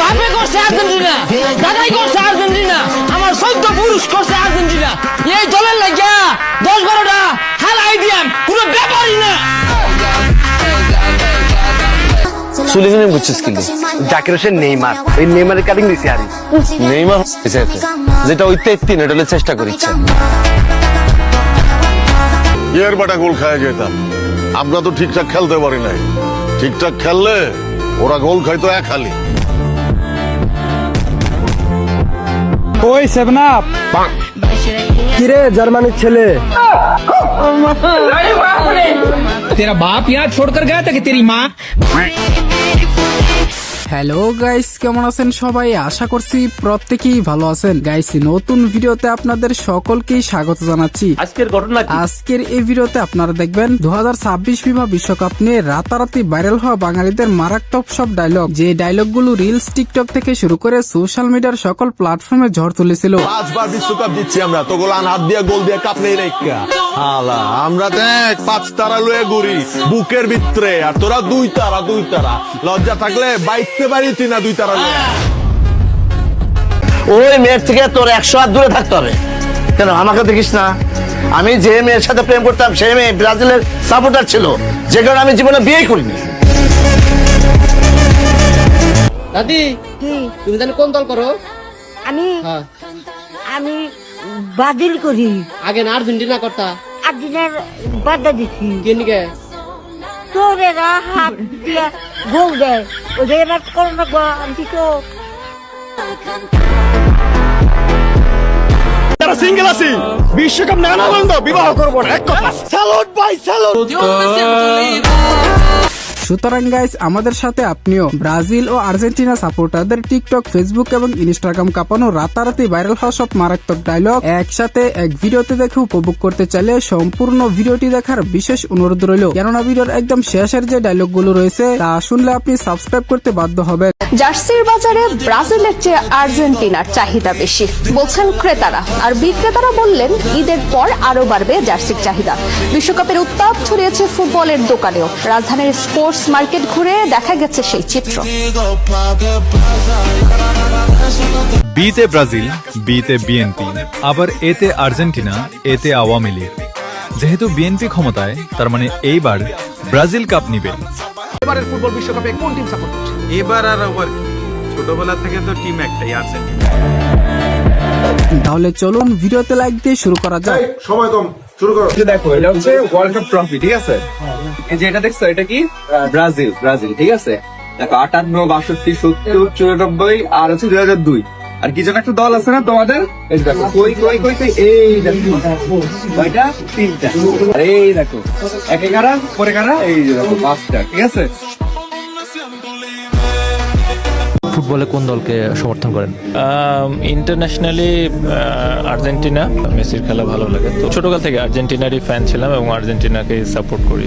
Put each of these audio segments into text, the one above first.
বাপে করছে আর্জেন্টিনা, দাদাই করছে আর্জেন্টিনা, আমার 14 পুরুষ করছে আর্জেন্টিনা। এই দলের লাগিয়া 10-12টা হালাই দিয়াম কোনো ব্যাপারই না। সুলিমানে বুঝছিস কিন্তু জাকির হোসেন নেইমার, এই নেইমারের কাটিং দিছি আরে নেইমার যেটা ওইতে 3 এটা চেষ্টা করিচ্ছে। এর বাটা গোল খায় যেতাম, আমরা তো ঠিকঠাক খেলতে পারি নাই। ঠিকঠাক খেললে ওরা গোল খাইতো এক হালি। ওই 7 আপ কিরে জার্মানির ছেলে, तेरा बाप यहाँ छोड़कर गया था कि तेरी माँ? হ্যালো গাইস, কেমন আছেন সবাই? আশা করছি প্রত্যেকেই ভালো আছেন। গাইস, নতুন ভিডিওতে আপনাদের সকলকেই স্বাগত জানাচ্ছি। আজকের এই ভিডিওতে আপনারা দেখবেন 2026 ফিফা বিশ্বকাপ নিয়ে রাতারাতি ভাইরাল হওয়া বাঙালিদের মারাত্মক সব ডায়লগ, যে ডায়লগগুলো রিলস, টিকটক থেকে শুরু করে সোশ্যাল মিডিয়ার সকল প্ল্যাটফর্মে ঝড় তুলেছিল। 5 বার বিশ্বকাপ জিতছি আমরা, তো গোলান হাত দিয়ে গোল দিয়ে কাপ নেই রেখা হালা আমরা দেখ 5 তারা লয়ে ঘুরি বুকের ভিতরে, আর তোরা 2 তারা। লজ্জা থাকলে বাইতে পারিতি না 2 তারা লয়ে। ওই মেয়ের থেকে তোর 100 হাত দূরে থাকতে হবে। কেন আমাকে দেখিস না? আমি যে মেয়ের সাথে প্রেম করতাম সেই মেয়ে ব্রাজিলের সাপোর্টার ছিল, যে কারণে আমি জীবনে বিয়ে করিনি। দাদি, তুমি জানো কোন দল করো? আমি আমি ব্রাজিল করি। আগে না আর্জেন্টিনা করতা? আর্জেন্টিনার বাধা দিচ্ছি। কেনিকে তোরেরা হাত দিয়ে গোল দেয়, ওদের করোনা আমি তো তারা সিঙ্গেল আছি, বিশ্বকাপ না না বন্ধ, বিবাহ করবো না, এক কথা। স্যালুট ভাই, স্যালুট। সুতরাং গাইস, আমাদের সাথে আপনিও ব্রাজিল ও আর্জেন্টিনা সাপোর্টারদের টিকটক, ফেসবুক এবং ইনস্টাগ্রাম কাঁপানো রাতারাতি ভাইরাল হওয়া সব মারাত্মক ডায়লগ একসাথে এক ভিডিওতে দেখে উপভোগ করতে চাইলে সম্পূর্ণ ভিডিওটি দেখার বিশেষ অনুরোধ রইল, কেননা ভিডিওর একদম শেষের যে ডায়লগ গুলো রয়েছে তা শুনলে আপনি সাবস্ক্রাইব করতে বাধ্য হবেন। জার্সির বাজারে ব্রাজিলের চেয়ে আর্জেন্টিনার চাহিদা বেশি বলছেন ক্রেতারা, আর বিক্রেতারা বললেন ঈদের পর আরো বাড়বে জার্সির চাহিদা। বিশ্বকাপের উত্তাপ ছড়িয়েছে ফুটবলের দোকানেও। রাজধানীর স্পোর্টস মার্কেট ঘুরে দেখা গেছে সেই চিত্র। বিতে ব্রাজিল, বিতে বিএনপি, আবার এতে আর্জেন্টিনা, এতে আওয়ামী লীগ। যেহেতু বিএনপি ক্ষমতায়, তার মানে এইবার ব্রাজিল কাপ নিবে। এবারের ফুটবল বিশ্বকাপে কোন টিম সাপোর্ট করছে? এবার আর আবার ছোটবেলা থেকে তো টিম একটাই, আর্জেন্টিনা। তাহলে চলুন ভিডিওতে লাইক দিয়ে শুরু করা যাক। সময় কম, শুরু করো। দেখো, এটা হচ্ছে ওয়ার্ল্ড কাপ ট্রফি, ঠিক আছে? এই যে এটা দেখছো, এটা কি? ব্রাজিল, ঠিক আছে? দেখো 58, 62, 70, 94 আর হচ্ছে 2002। আর কি যেন একটা দল আছে না তোমাদের? এই দেখো, কই এই দেখো, কয়টা? 3টা। আর এই দেখো, একে কারা, পরে কারা, এই যে দেখো 5টা, ঠিক আছে? ফুটবলে কোন দলকে সমর্থন করেন? Internationally Argentina. মেসির খেলা ভালো লাগে, তো ছোটকাল থেকে আর্জেন্টিনারই ফ্যান ছিলাম এবং আর্জেন্টিনাকে সাপোর্ট করি।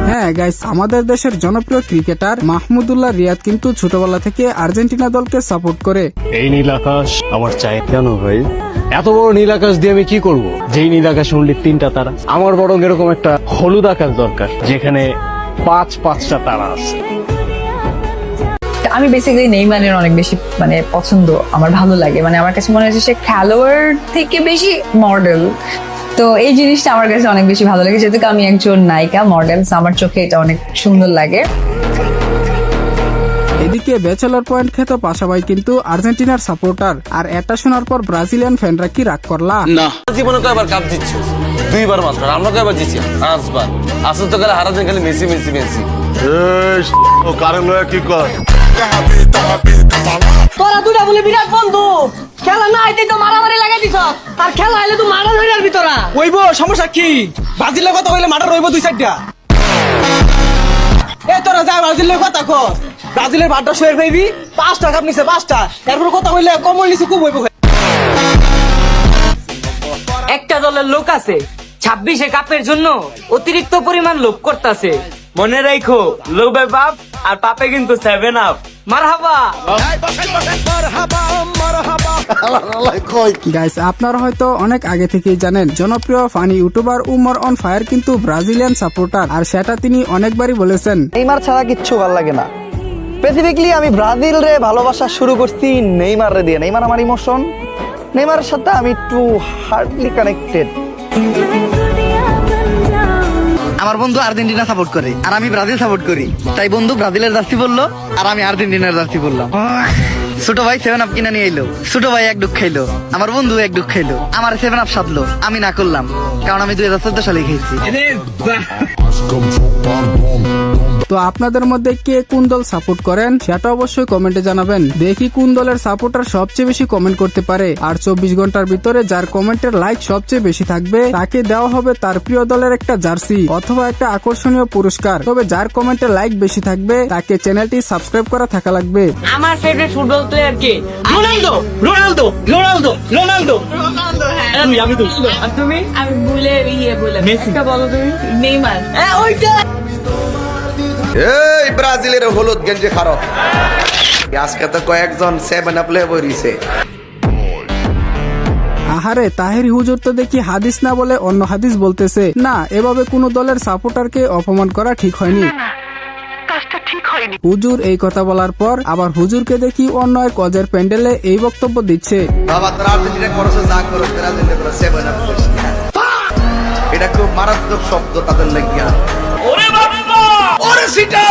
হ্যাঁ গাইস, আমাদের দেশের জনপ্রিয় ক্রিকেটার মাহমুদুল্লাহ রিয়াদ কিন্তু ছোটবেলা থেকে আর্জেন্টিনা দলকে সাপোর্ট করে। এই নীল আকাশ আমার চাই। কেন ভাই? এত বড় নীল আকাশ দিয়ে আমি কি করব? যেই নীল আকাশ উনলি 3টা তারা। আমার বরং এরকম একটা হলুদ আকাশ দরকার, যেখানে 5টা তারা আছে। আমি বেসিক্যালি নেইমারের অনেক বেশি পছন্দ, আমার ভালো লাগে। আমার কাছে মনে হচ্ছে সে খেলোয়াড় থেকে বেশি মডেল, তো এই জিনিসটা আমার কাছে অনেক বেশি ভালো লাগে। যেহেতু আমি একজন নায়িকা, মডেল, আমার চোখে এটা অনেক সুন্দর লাগে। এদিকে ব্যাচেলর পয়েন্ট খেতে পাশাপাশি কিন্তু আর্জেন্টিনার সাপোর্টার, আর এটা শোনার পর ব্রাজিলিয়ান ফ্যানরা কি রাগ করলা? না, জীবনে কয়বার কাপ জিতছো? 2 বার মাত্র। আমরা কয়বার জিতছি? 5 বার। আসলে তো গেলে হারাদিন খালি মেসি। ও কারে লয়ে কি কর? তোরা দুটা বলে বিরাট বন্ধু, খেলা না আইতে তো মারামারি লাগাই দিছ, আর খেলা আইলে তো মারা ধরে আসবি তোরা। ওইব সমস্যা কি? ব্রাজিলের কথা কইলে মাঠে রইব 2-4টা। এ তোরা যা ব্রাজিলের কথা কর, ব্রাজিলের ভাতটা শোয়ের পাইবি। 5টা কাপ নিছে, 5টা। এরপর কথা কইলে কমল নিছে, খুব হইব। একটা দলের লোক আছে 26 কাপের জন্য অতিরিক্ত পরিমাণ লোভ করতেছে। মনে রাখো, লোভে বাপ আর পাপে কিন্তু 7 আপ। মারহাবা। গাইস, আপনারা হয়তো অনেক আগে থেকেই জানেন জনপ্রিয় funny YouTuber Umar on fire কিন্তু ব্রাজিলিয়ান সাপোর্টার, আর সেটা তিনি অনেকবারই বলেছেন। নেইমার ছাড়া কিচ্ছু ভালো লাগে না। স্পেসিফিকলি আমি ব্রাজিল রে ভালোবাসা শুরু করছি নেইমার রে দিয়ে। নেইমার আমার ইমোশন, নেইমারের সাথে আমি একটু হার্ডলি কানেক্টেড। আমার বন্ধু আর্জেন্টিনা সাপোর্ট করে আর আমি ব্রাজিল সাপোর্ট করি, তাই বন্ধু ব্রাজিলের জার্সি বললো আর আমি আর্জেন্টিনার জার্সি বললাম। ছোট ভাই 7 আপ কিনে নিয়ে এলো, ছোট ভাই এক ডুক খাইলো, আমার বন্ধু এক ডুক খাইলো, আমার 7 আপ সাধলো, আমি না করলাম কারণ আমি 2014 সালে খেয়েছি। তো আপনাদের মধ্যে কে কোন দল সাপোর্ট করেন সেটা অবশ্যই কমেন্টে জানাবেন। দেখি কোন দলের সাপোর্টার সবচেয়ে বেশি কমেন্ট করতে পারে। আর 24 ঘন্টার ভিতরে যার কমেন্টের লাইক সবচেয়ে বেশি থাকবে তাকে দেওয়া হবে তার প্রিয় দলের একটা জার্সি অথবা একটা আকর্ষণীয় পুরস্কার। তবে যার কমেন্টের লাইক বেশি থাকবে তাকে চ্যানেলটি সাবস্ক্রাইব করা থাকা লাগবে। আমার ফেভারিট ফুটবল প্লেয়ার কে? Ronaldo Ronaldo Ronaldo Ronaldo Ronaldo. হ্যাঁ আমি তো। আর তুমি? আমি ভুলে বললাম। মেসিটা বলো তুমি। নেইমার। ওইটা। এই ব্রাজিলের হলুদ গেঞ্জি খারাপ, আজকে তো কয়েকজন 7 আপ লে বইছে। আহারে তাহেরি হুজুর তো দেখি হাদিস না বলে অন্য হাদিস বলতেছে। না, এভাবে কোনো দলের সাপোর্টারকে অপমান করা ঠিক হয়নি। হুজুর এই কথা বলার পর আবার হুজুরকে দেখি অন্য এক অজের প্যান্ডেলে এই বক্তব্য দিচ্ছে। বাবা তোরা আর্জেন্টিনা করছে যা করো, ব্রাজিলের করে 7 আপ করিস না। এটা খুব মারাত্মক শব্দ তাদের লাগিয়া। ওরে বাবা ওরে সিটা।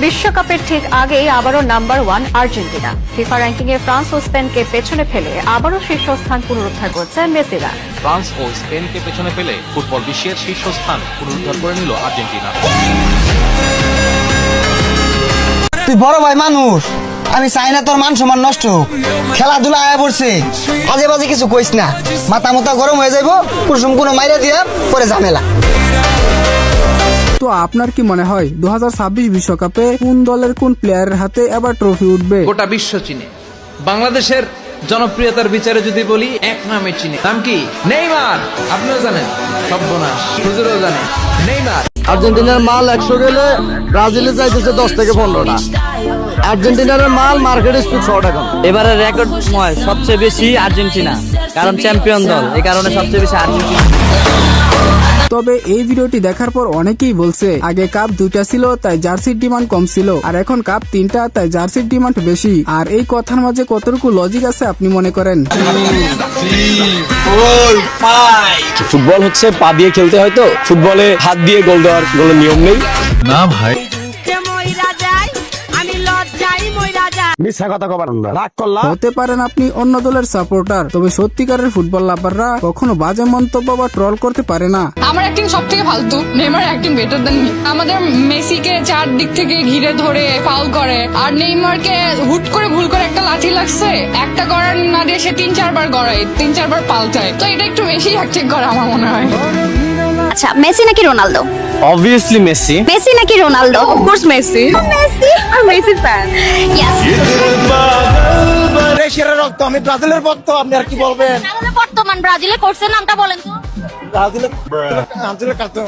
বিশ্বকাপের ঠিক আগেই আবারও নাম্বার 1 আর্জেন্টিনা। ফিফা র্যাঙ্কিং এ ফ্রান্স ও স্পেনকে পেছনে ফেলে আবারও শীর্ষস্থান পুনরুদ্ধার করছে মেসিরা। ফ্রান্স ও স্পেনকে পেছনে ফেলে ফুটবল বিশ্বের শীর্ষস্থান পুনরুদ্ধার করে নিল আর্জেন্টিনা। তুই বড় ভাই মানুষ, আমি চাই না তোর মান সম্মান নষ্ট হোক। খেলাধুলা আয়া পড়ছে, আজে বাজে কিছু কইস না, মাথা মাথা গরম হয়ে যাইব, কুসুম কোনো মাইরা দিয়া পরে ঝামেলা। তো আপনার কি মনে হয় 2026 বিশ্বকাপে কোন দলের কোন প্লেয়ারের হাতে এবার ট্রফি উঠবে? গোটা বিশ্ব চিনে। বাংলাদেশের জনপ্রিয়তার বিচারে যদি বলি এক নামে চিনে, নাম কি? নেইমার। আপনিও জানেন, সর্বনাশ হুজুরও জানে নেইমার। আর্জেন্টিনার মাল 100 গেলে ব্রাজিলে যাইতেছে 10 থেকে 15টা। আর্জেন্টিনার মাল মার্কেট স্পিড 100 টাকা। এবারে রেকর্ড সবচেয়ে বেশি আর্জেন্টিনা, কারণ চ্যাম্পিয়ন দল, এই কারণে সবচেয়ে বেশি আর্জেন্টিনা। তবে এই ভিডিওটি দেখার পর অনেকেই বলছে আগে কাপ 2টা ছিল তাই জার্সির ডিমান্ড কম ছিল, আর এখন কাপ 3টা তাই জার্সির ডিমান্ড বেশি। আর এই কথার মাঝে কতটুকু লজিক আছে আপনি মনে করেন? ফুটবল হচ্ছে পা দিয়ে খেলতে হয়, তো ফুটবলে হাত দিয়ে গোল দেওয়ার কোনো নিয়ম নেই। না ভাই, মিথ্যা কথা কবার না, রাগ করলা। হতে পারেন আপনি অন্য দলের সাপোর্টার, তবে সত্যিকারের ফুটবল লাভাররা কখনো বাজে মন্তব্য বা ট্রল করতে পারে না। আমার অ্যাক্টিং সব থেকে ফালতু, Neymar acting better than me. আমাদের মেসিকে চারদিক থেকে ঘিরে ধরে ফাউল করে, আর নেইমারকে হুট করে ভুল করে একটা লাঠি লাগছে, একটা করার না দিয়ে সে 3-4 বার গড়ায়, 3-4 বার পাল্টায়। তো এটা একটু বেশি হ্যাকটিক করে আমার মনে হয়। আচ্ছা, মেসি নাকি রোনালদো? Obviously Messi. মেসি নাকি Ronaldo? Of course Messi. Messi আর মেসি ফ্যান। ইয়েস। দেশের রক্ত, আমি ব্রাজিলের ভক্ত, আপনি আর কি বলবেন? তাহলে বর্তমান ব্রাজিলে কোর্সের নামটা বলেন তো। ব্রাজিলের আঞ্চলিক কাটো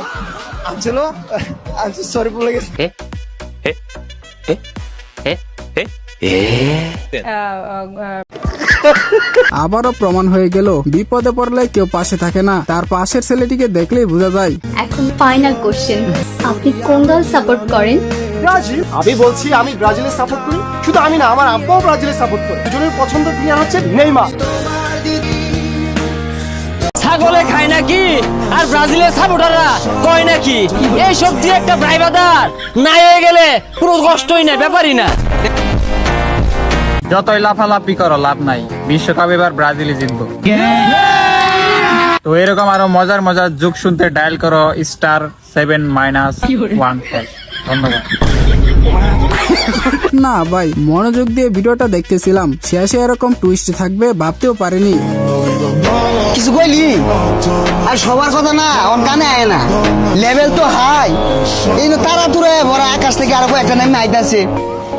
আঞ্চলো সরি বলে গেছে। আবারও প্রমাণ হয়ে গেল বিপদে পড়লে কেউ পাশে থাকে না, তার পাশের ছেলেটিকে দেখলেই বোঝা যায়। এখন ফাইনাল কোশ্চেন, আপনি কোন দল সাপোর্ট করেন? ব্রাজিল। আমি বলছি আমি ব্রাজিলের সাপোর্ট করি, শুধু আমি না, আমার আব্বাও ব্রাজিলের সাপোর্ট করে। দুজনের পছন্দের প্লেয়ার হচ্ছে নেইমার। ছাগলে খায় নাকি আর ব্রাজিলের সাপোর্টাররা কয় নাকি এই সব দিয়ে একটা ড্রাইভার নাই হয়ে গেলে পুরো কষ্টই না, ব্যাপারই না। যতই লাফালাফি করো লাভ নাই, বিশ্বকাপ এবার ব্রাজিলই জিতবো। তো এরকম আরো মজার মজার যুগ শুনতে ডায়াল করো *7-1#। ধন্যবাদ। না ভাই, মনোযোগ দিয়ে ভিডিওটা দেখতেছিলাম, শেষে এরকম টুইস্ট থাকবে ভাবতেও পারিনি। কিছু কইলি আর সবার কথা না অন কানে আয় না, লেভেল তো হাই। এই তারা তুরে ভরা আকাশ থেকে আরো একটা নামে আইতাছে,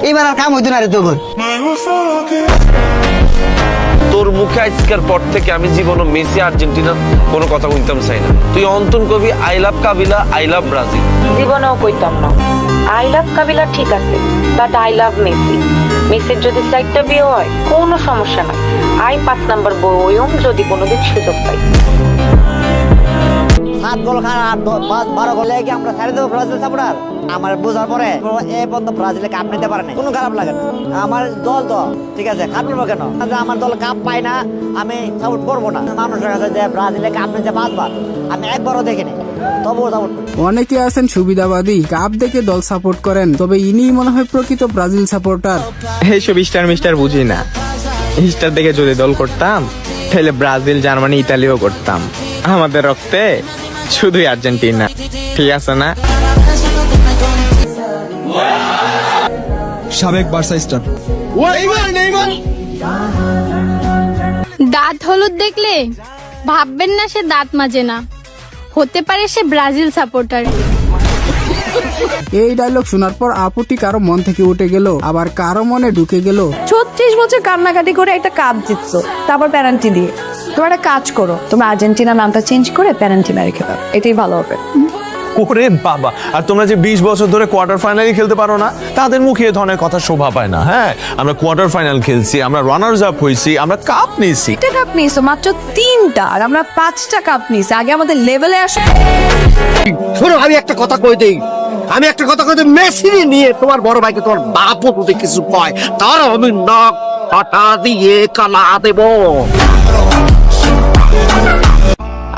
এবার আর কাম হইতো না রে তোর। তোর মুখে আজকের পর থেকে আমি জীবনে মেসি আর্জেন্টিনার কোনো কথা কইতাম চাই না। তুই অন্তন কবি I love Kabila, I love Brazil. জীবনেও কইতাম না। আই লাভ কাবিলা ঠিক আছে, বাট আই লাভ মেসি। মেসির যদি 4টা বিয়ে হয় কোনো সমস্যা নাই, আই 5 নাম্বার বইম যদি কোনোদিন সুযোগ পাই। 7 গোল খান আর 12 গোল লেগে আমরা ছাড়ে দেবো ব্রাজিল সাপোর্টার? আমার বোঝার পরে এই পর্যন্ত ব্রাজিলে কাপ নিতে পারে না, কোনো খারাপ লাগে না। আমার দল তো ঠিক আছে, খারাপ লাগবে কেন? আমার দল কাপ পায় না, আমি সাপোর্ট করবো না। মানুষের কাছে যে ব্রাজিলে কাপ নিতে 5 বার, আমি একবারও দেখিনি, তবুও সাপোর্ট করি। অনেকে আছেন সুবিধাবাদী, কাপ দেখে দল সাপোর্ট করেন, তবে ইনি মনে হয় প্রকৃত ব্রাজিল সাপোর্টার। এইসব স্টার মিস্টার বুঝি না। স্টার দেখে যদি দল করতাম তাহলে ব্রাজিল, জার্মানি, ইতালিও করতাম। আমাদের রক্তে শুধুই আর্জেন্টিনা, ঠিক আছে না? সাবেক বার্সা স্টার দাঁত হলুদ দেখলে ভাববেন না সে দাঁত মাজে না, হতে পারে সে ব্রাজিল সাপোর্টার। এই ডায়লগ শোনার পর আপুটি কারো মন থেকে উঠে গেল, আবার কারো মনে ঢুকে গেল। 36 বছর কান্নাকাটি করে একটা কাপ জিতছো, তারপর প্যারেন্টি দিয়ে। তোমার একটা কাজ করো, তোমরা আর্জেন্টিনা নামটা চেঞ্জ করে প্যারেন্টিনা রেখে দাও, এটাই ভালো হবে। ওরে বাবা, আর তোমরা যে 20 বছর ধরে কোয়ার্টার ফাইনালই খেলতে পারো না, তাদের মুখে এ ধরনের কথা শোভা পায় না। হ্যাঁ, আমরা কোয়ার্টার ফাইনাল খেলছি, আমরা রানার্স আপ হয়েছি, আমরা কাপ নিয়েছি। একটা কাপ নিয়েছো মাত্র 3টা, আর আমরা 5টা কাপ নিয়েছি। আগে আমাদের লেভেলে আসো। শোনো, আমি একটা কথা কই দেই, মেসি নিয়ে তোমার বড় ভাইকে তোমার বাপও যদি কিছু কয়, তার আমি নাক কাটা দিয়ে কালা দেব।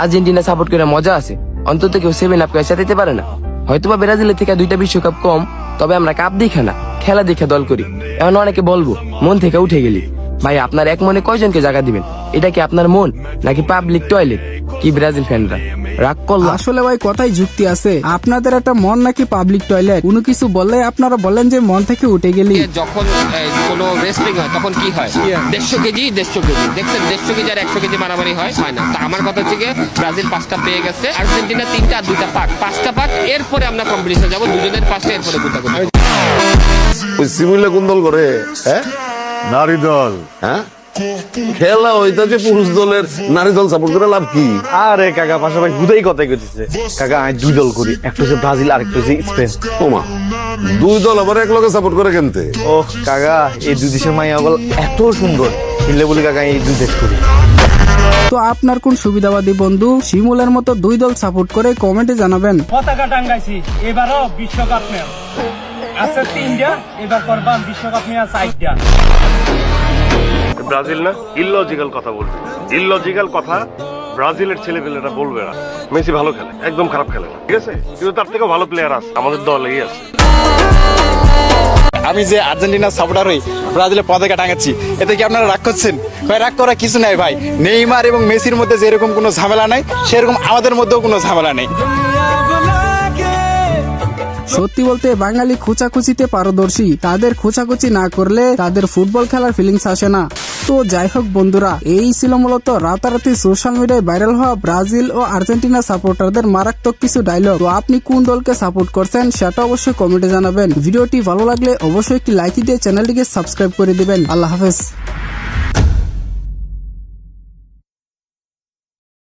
আর্জেন্টিনা সাপোর্ট করে মজা আছে, অন্তত কেউ 7 আপ পয়সা দিতে পারে না। হয়তোবা ব্রাজিলের থেকে 2টা বিশ্বকাপ কম, তবে আমরা কাপ দেখে না, খেলা দেখে দল করি। এখন অনেকে বলবো মন থেকে উঠে গেলি। ভাই, আপনার এক মনে কয়জনকে জায়গা দিবেন? এটা কি আপনার মন নাকি পাবলিক টয়লেট? কি ব্রাজিল ফ্যানরা রাগ করলো? আসলে ভাই কথাই যুক্তি আছে। আপনাদের একটা মন নাকি পাবলিক টয়লেট? কোনো কিছু বললে আপনারা বলেন যে মন থেকে উঠে গেলি। যখন কোনো রেসলিং হয় তখন কি হয়? 150 কেজি দেখছেন, 150 কেজি আর 100 কেজি মারামারি হয় না? তা আমার কথা হচ্ছে ব্রাজিল 5টা পেয়ে গেছে, আর্জেন্টিনা 3টা আর 2টা পাক, 5টা পাক। এরপরে আমরা কম্পিটিশন যাবো, দুজনের 5টা, এরপরে গুতাগুতি। ওই সিমুলে কোন দল করে? হ্যাঁ, নারী দল। হ্যাঁ, খেলা ওইটা যে পুরুষ দলের, নারী দল সাপোর্ট করে লাভ কি? আরে কাকা, পাশাপাশি হুদাই কথাই কইতেছে। কাকা, আমি 2 দল করি, একটা হচ্ছে ব্রাজিল আর একটা হচ্ছে স্পেন। ওমা, 2 দল আবার এক লগে সাপোর্ট করে কেনতে? ওহ কাকা, এই 2 দেশের মাইয়াগুলো এত সুন্দর, কিনলে বলি কাকা এই 2 দেশ করি। তো আপনার কোন সুবিধাবাদী বন্ধু শিমুলের মতো 2 দল সাপোর্ট করে কমেন্টে জানাবেন। পতাকা টাঙ্গাইছি, এবারও বিশ্বকাপ নেব। আচ্ছা 3টা, এবার করবাম বিশ্বকাপ নিয়ে 4টা। ব্রাজিল না ইললজিক্যাল কথা বলবে, ইললজিক্যাল কথা ব্রাজিলের ছেলেপেলেরা বলবে না। মেসি ভালো খেলে, একদম খারাপ খেলে না, ঠিক আছে, কিন্তু তার থেকে ভালো প্লেয়ার আছে আমাদের দলেই আছে। আমি যে আর্জেন্টিনা সাপোর্টার হই, ব্রাজিলের পতাকা টাঙাচ্ছি, এতে কি আপনারা রাগ করছেন? ভাই, রাগ করা কিছু নাই ভাই। নেইমার এবং মেসির মধ্যে যেরকম কোনো ঝামেলা নাই, সেরকম আমাদের মধ্যেও কোনো ঝামেলা নেই। সত্যি বলতে বাঙালি খোঁচাখুচিতে পারদর্শী, তাদের খোঁচাখুচি না করলে তাদের ফুটবল খেলার ফিলিংস আসে না। তো যাই হোক বন্ধুরা, এই ছিল মূলত রাতারাতি সোশ্যাল মিডিয়ায় ভাইরাল হওয়া ব্রাজিল ও আর্জেন্টিনা সাপোর্টারদের মারাত্মক কিছু ডায়লগ। তো আপনি কোন দলকে সাপোর্ট করছেন সেটা অবশ্যই কমেন্টে জানাবেন। ভিডিওটি ভালো লাগলে অবশ্যই একটি লাইক দিয়ে চ্যানেলটিকে সাবস্ক্রাইব করে দিবেন। আল্লাহ হাফেজ।